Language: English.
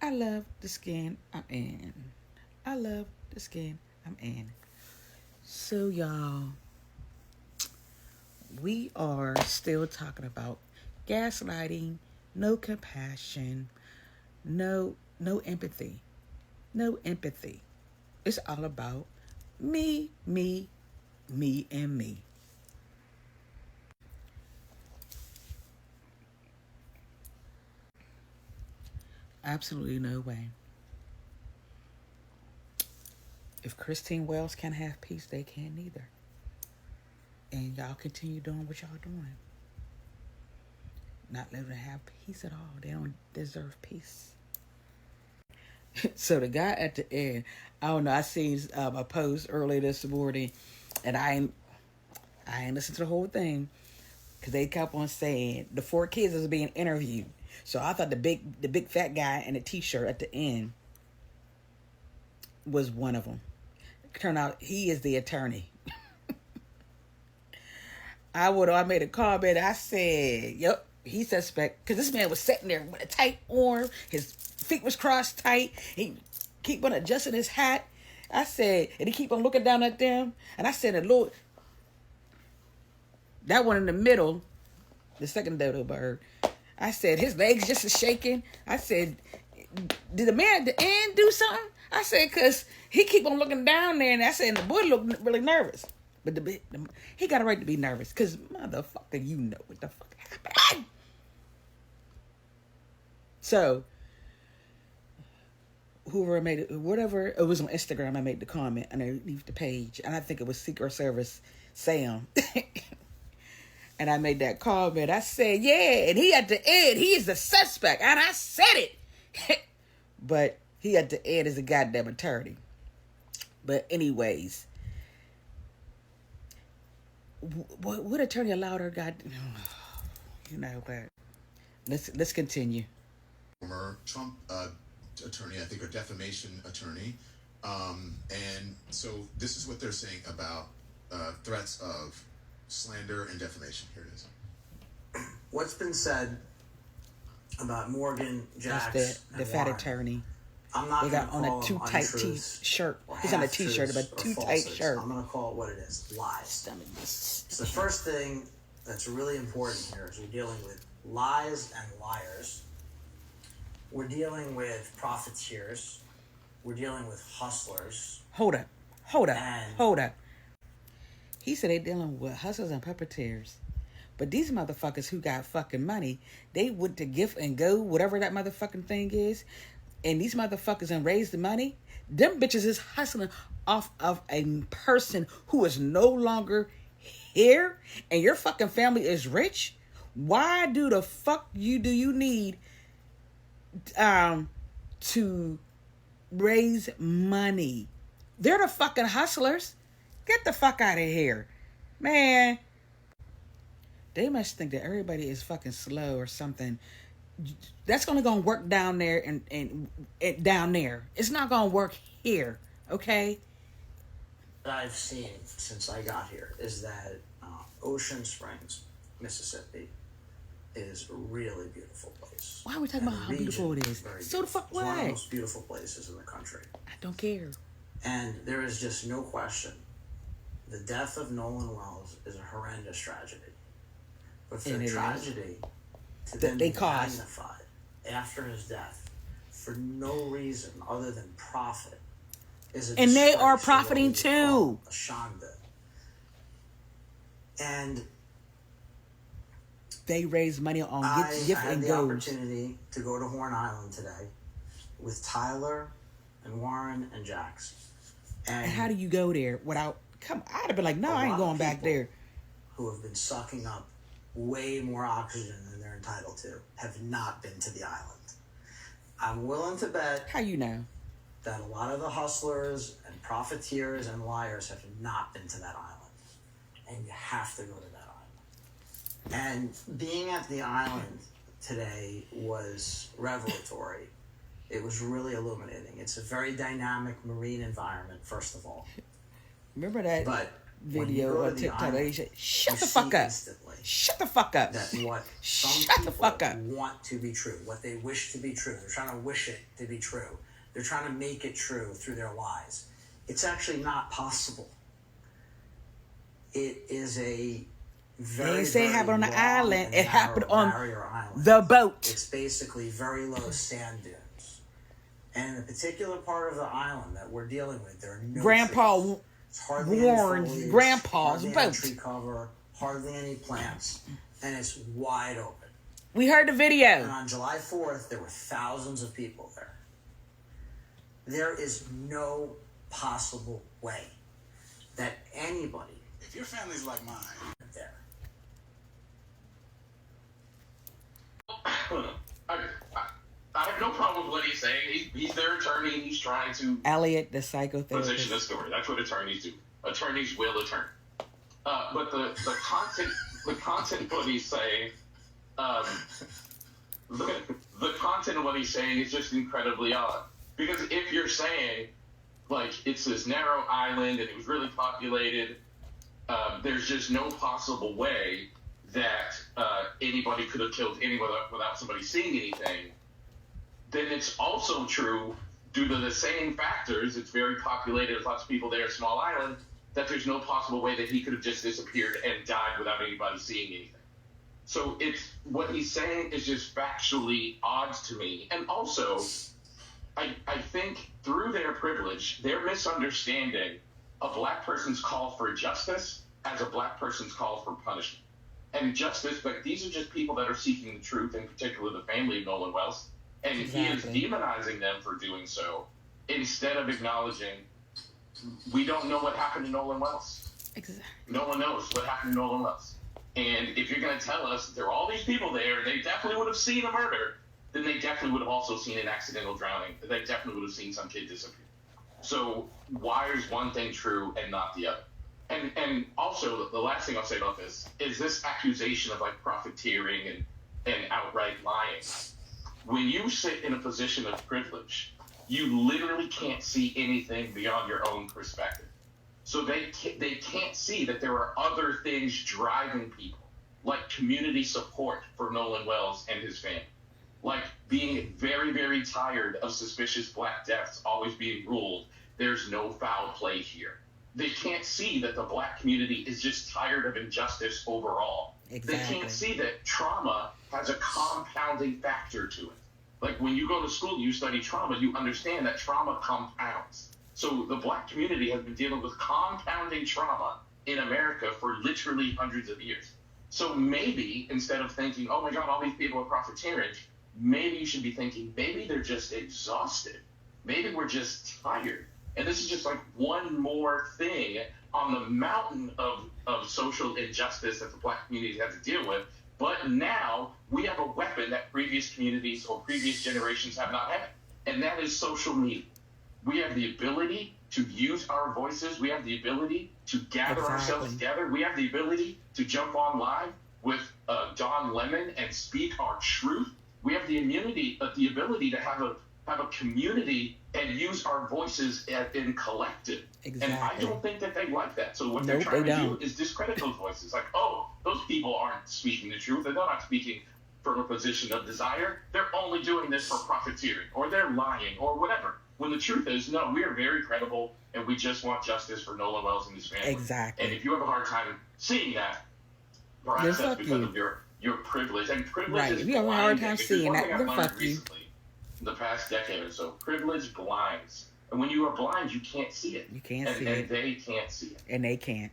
I love the skin I'm in. I love the skin I'm in. So, y'all, we are still talking about gaslighting, no compassion, no empathy. No empathy. It's all about me, and me. Absolutely no way. If Christine Wells can't have peace, they can't either. And y'all continue doing what y'all doing. Not letting them have peace at all. They don't deserve peace. So the guy at the end, I don't know. I seen a post earlier this morning, and I ain't listened to the whole thing because they kept on saying the four kids was being interviewed. So I thought the big fat guy in the t-shirt at the end was one of them. Turned out he is the attorney. I made a comment. I said, "Yep, he's suspect," because this man was sitting there with a tight arm. His feet was crossed tight. He keep on adjusting his hat. I said, and he keep on looking down at them. And I said, "Lord, that one in the middle, the second dodo bird." I said, his legs just is shaking. I said, "Did the man at the end do something?" I said, because he keep on looking down there, and I said, and the boy looked really nervous. But he got a right to be nervous, because motherfucker, you know what the fuck happened. So, whoever made it, whatever, it was on Instagram, I made the comment, and I leave the page, and I think it was Secret Service Sam. And I made that comment. I said, yeah, and he at the end, he is the suspect, and I said it. But he at the end is a goddamn attorney. But anyways, what attorney allowed her? God, you know what? Let's continue. Former Trump attorney, I think, or defamation attorney, and so this is what they're saying about threats of slander and defamation. Here it is. What's been said about Morgan, Jax, That's the fat Warren, attorney. I'm not They got on a too tight shirt. He's on a t-shirt, but too tight shirt. I'm going to call it what it is: lies. So the first thing that's really important here is we're dealing with lies and liars. We're dealing with profiteers. We're dealing with hustlers. Hold up. He said they dealing with hustlers and puppeteers. But these motherfuckers who got fucking money, they went to Gift and Go, whatever that motherfucking thing is. And these motherfuckers and raised the money. Them bitches is hustling off of a person who is no longer here. And your fucking family is rich. Why do the fuck do you need to raise money? They're the fucking hustlers. Get the fuck out of here. Man. They must think that everybody is fucking slow or something. That's only gonna work down there and down there. It's not gonna work here, okay? What I've seen since I got here is that Ocean Springs, Mississippi, is a really beautiful place. Why are we talking about how beautiful it is? So the fuck why? It's one of the why? most beautiful places in the country. I don't care. And there is just no question. The death of Nolan Wells is a horrendous tragedy. But for the tragedy to then be magnified after his death for no reason other than profit is a and they are profiting too. A shanda. And they raise money on gift and goes. I had the opportunity to go to Horn Island today with Tyler and Warren and Jax. And how do you go there without... I'd have been like, no, I ain't going back there. Who have been sucking up way more oxygen than they're entitled to have not been to the island. I'm willing to bet... How you know? That a lot of the hustlers and profiteers and liars have not been to that island. And you have to go to that island. And being at the island today was revelatory. It was really illuminating. It's a very dynamic marine environment, first of all. Remember that? But video on TikTok. They say, shut the fuck up. Shut the fuck up. That what some people want to be true, what they wish to be true. They're trying to wish it to be true. They're trying to make it true through their lies. It's actually not possible. It is a very, they say it happened on the island. It happened on the boat. It's basically very low sand dunes. And in the particular part of the island that we're dealing with, there are no Grandpa trees. warns Grandpa's boat. Tree cover, hardly any plants, and it's wide open. We heard the video. And on July 4th, there were thousands of people there. There is no possible way that anybody, if your family's like mine, there. I have no problem with what he's saying. He's their attorney, and he's trying to Elliot, the psychotherapist, position the story. That's what attorneys do. Attorneys will attorney. But the content of what he's saying, the content of what he's saying is just incredibly odd. Because if you're saying, like, it's this narrow island and it was really populated, there's just no possible way that anybody could have killed anyone without somebody seeing anything, then it's also true, due to the same factors, it's very populated, there's lots of people there, small island, that there's no possible way that he could have just disappeared and died without anybody seeing anything. So it's what he's saying is just factually odd to me. And also, I think through their privilege, their misunderstanding a black person's call for justice as a black person's call for punishment. And justice, but these are just people that are seeking the truth, in particular the family of Nolan Wells. And he is demonizing them for doing so, instead of acknowledging, we don't know what happened to Nolan Wells. Exactly. No one knows what happened to Nolan Wells. And if you're going to tell us there are all these people there, and they definitely would have seen a murder, then they definitely would have also seen an accidental drowning. They definitely would have seen some kid disappear. So why is one thing true and not the other? And also, the last thing I'll say about this is this accusation of, like, profiteering and outright lying. When you sit in a position of privilege, you literally can't see anything beyond your own perspective. So they can't see that there are other things driving people, like community support for Nolan Wells and his family, like being very, very tired of suspicious black deaths always being ruled, there's no foul play here. They can't see that the black community is just tired of injustice overall. Exactly. They can't see that trauma has a compounding factor to it. Like when you go to school, you study trauma, you understand that trauma compounds. So the black community has been dealing with compounding trauma in America for literally hundreds of years. So maybe instead of thinking, oh my God, all these people are profiteering, maybe you should be thinking, maybe they're just exhausted. Maybe we're just tired. And this is just like one more thing on the mountain of social injustice that the black community has to deal with. But now we have a weapon that previous communities or previous generations have not had, and that is social media. We have the ability to use our voices. We have the ability to gather ourselves together. We have the ability to jump on live with Don Lemon and speak our truth. We have the ability to have a community and use our voices in collective. Exactly. And I don't think that they like that. So what they're trying to do is discredit those voices. Like, oh, those people aren't speaking the truth. They're not speaking from a position of desire. They're only doing this for profiteering, or they're lying, or whatever. When the truth is, no, we are very credible, and we just want justice for Nolan Wells and his family. Exactly. And if you have a hard time seeing that, perhaps that's because of your privilege. And privilege is if you have a hard time seeing that, then fuck you. The past decade or so, privilege blinds. And when you are blind, you can't see it. You can't see it. And they can't see it. And they can't.